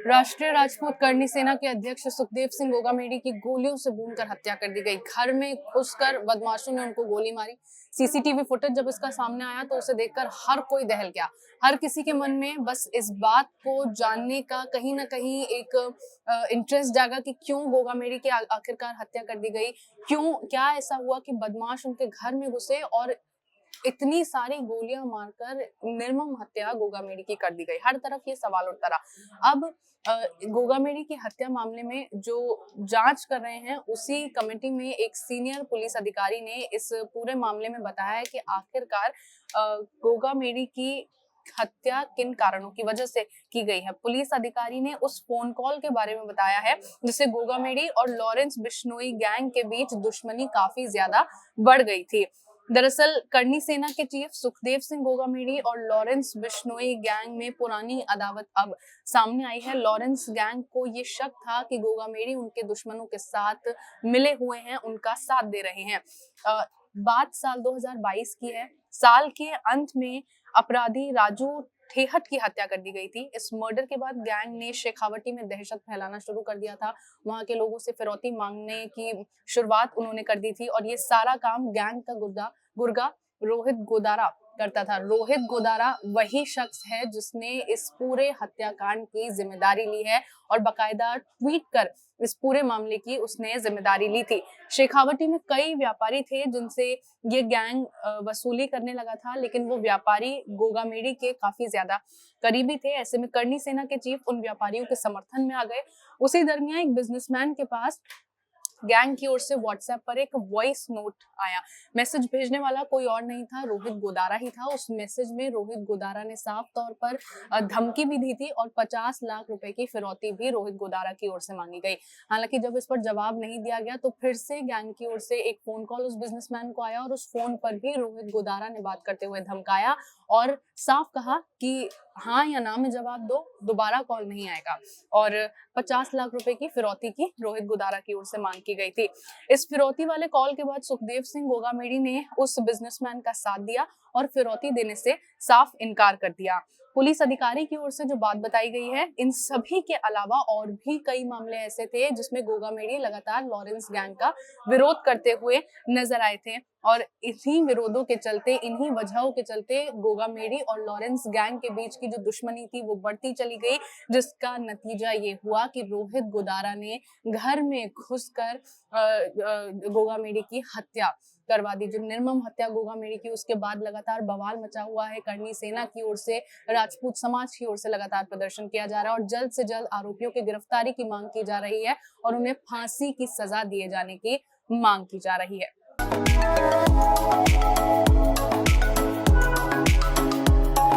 राष्ट्रीय राजपूत करनी सेना के अध्यक्ष सुखदेव सिंह गोगामेडी की गोलियों से भूनकर हत्या कर दी गई। घर में घुसकर बदमाशों ने उनको गोली मारी। सीसीटीवी फुटेज जब इसका सामने आया तो उसे देखकर हर कोई दहल गया। हर किसी के मन में बस इस बात को जानने का कहीं ना कहीं एक इंटरेस्ट जागा कि क्यों गोगामेडी की आखिरकार हत्या कर दी गई। क्या ऐसा हुआ कि बदमाश उनके घर में घुसे और इतनी सारी गोलियां मारकर निर्मम हत्या गोगामेडी की कर दी गई। हर तरफ ये सवाल उठता रहा। अब गोगामेडी की हत्या मामले में जो जांच कर रहे हैं उसी कमेटी में एक सीनियर पुलिस अधिकारी ने इस पूरे मामले में बताया है कि आखिरकार गोगामेडी की हत्या किन कारणों की वजह से की गई है। पुलिस अधिकारी ने उस फोन कॉल के बारे में बताया है जिससे गोगामेडी और लॉरेंस बिश्नोई गैंग के बीच दुश्मनी काफी ज्यादा बढ़ गई थी। दरअसल करनी सेना के चीफ सुखदेव सिंह गोगामेडी और लॉरेंस बिश्नोई गैंग में पुरानी अदावत अब सामने आई है। लॉरेंस गैंग को ये शक था कि गोगामेडी उनके दुश्मनों के साथ मिले हुए हैं, उनका साथ दे रहे हैं। बात साल 2022 की है। साल के अंत में अपराधी राजू ठेहट की हत्या कर दी गई थी। इस मर्डर के बाद गैंग ने शेखावटी में दहशत फैलाना शुरू कर दिया था। वहां के लोगों से फिरौती मांगने की शुरुआत उन्होंने कर दी थी और ये सारा काम गैंग का गुर्गा रोहित गोदारा करता था। रोहित गोदारा वही शख्स है जिसने इस पूरे हत्याकांड की जिम्मेदारी ली है और बकायदा ट्वीट कर इस पूरे मामले की उसने जिम्मेदारी ली थी। शेखावटी में कई व्यापारी थे जिनसे ये गैंग वसूली करने लगा था, लेकिन वो व्यापारी गोगामेडी के काफी ज्यादा करीबी थे। ऐसे में करनी सेना के चीफ उन व्यापारियों के समर्थन में आ गए। उसी दरमियान एक बिजनेसमैन के पास गैंग की ओर से व्हाट्सएप पर एक वॉइस नोट आया। मैसेज भेजने वाला कोई और नहीं था, रोहित गोदारा ही था। उस मैसेज में रोहित गोदारा ने साफ तौर पर धमकी भी दी थी और 50 लाख रुपए की फिरौती भी रोहित गोदारा की ओर से मांगी गई। हालांकि जब इस पर जवाब नहीं दिया गया तो फिर से गैंग की ओर से एक फोन कॉल उस बिजनेसमैन को आया और उस फोन पर भी रोहित गोदारा ने बात करते हुए धमकाया और साफ कहा कि हाँ या ना में जवाब दो, दोबारा कॉल नहीं आएगा। और 50 लाख रुपए की फिरौती की रोहित गोदारा की ओर से मांग की गई थी। इस फिरौती वाले कॉल के बाद सुखदेव सिंह गोगामेडी ने उस बिजनेसमैन का साथ दिया और फिरौती देने से साफ इनकार कर दिया। पुलिस अधिकारी की ओर से जो बात बताई गई है, इन सभी के अलावा और भी कई मामले ऐसे थे जिसमें गोगामेडी लगातार लॉरेंस गैंग का विरोध करते हुए नजर आए थे और इन्हीं विरोधों के चलते, इन्हीं वजहों के चलते गोगामेडी और लॉरेंस गैंग के बीच की जो दुश्मनी थी वो बढ़ती चली गई, जिसका नतीजा ये हुआ कि रोहित गोदारा ने घर में घुसकर गोगामेडी की हत्या करवा दी। जो निर्मम हत्या गोगामेडी की, उसके बाद लगातार बवाल मचा हुआ है। करनी सेना की ओर से, राजपूत समाज की ओर से लगातार प्रदर्शन किया जा रहा है और जल्द से जल्द आरोपियों की गिरफ्तारी की मांग की जा रही है और उन्हें फांसी की सजा दिए जाने की मांग की जा रही है।